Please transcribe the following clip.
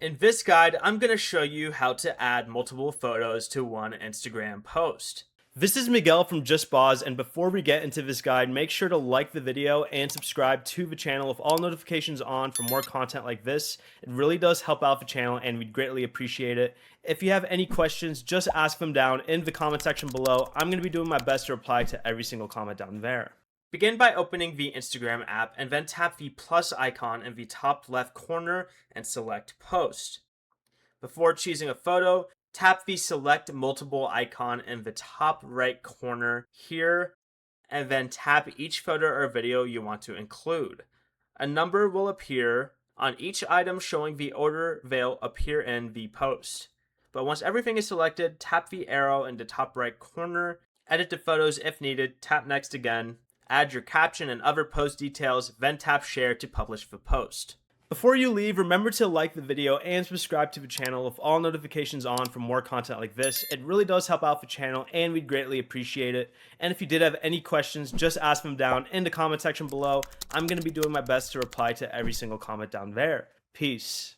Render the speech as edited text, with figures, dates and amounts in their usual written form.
In this guide, I'm going to show you how to add multiple photos to one Instagram post. This is Miguel from Just Boz, and before we get into this guide, make sure to like the video and subscribe to the channel with all notifications on for more content like this. It really does help out the channel and we'd greatly appreciate it. If you have any questions, just ask them down in the comment section below. I'm going to be doing my best to reply to every single comment down there. Begin by opening the Instagram app and then tap the plus icon in the top left corner and select Post. Before choosing a photo, tap the Select Multiple icon in the top right corner here, and then tap each photo or video you want to include. A number will appear on each item showing the order they'll appear in the post. But once everything is selected, tap the arrow in the top right corner, edit the photos if needed, tap Next again, add your caption and other post details, then tap Share to publish the post. Before you leave, remember to like the video and subscribe to the channel with all notifications on for more content like this. It really does help out the channel and we'd greatly appreciate it. And if you did have any questions, just ask them down in the comment section below. I'm going to be doing my best to reply to every single comment down there. Peace.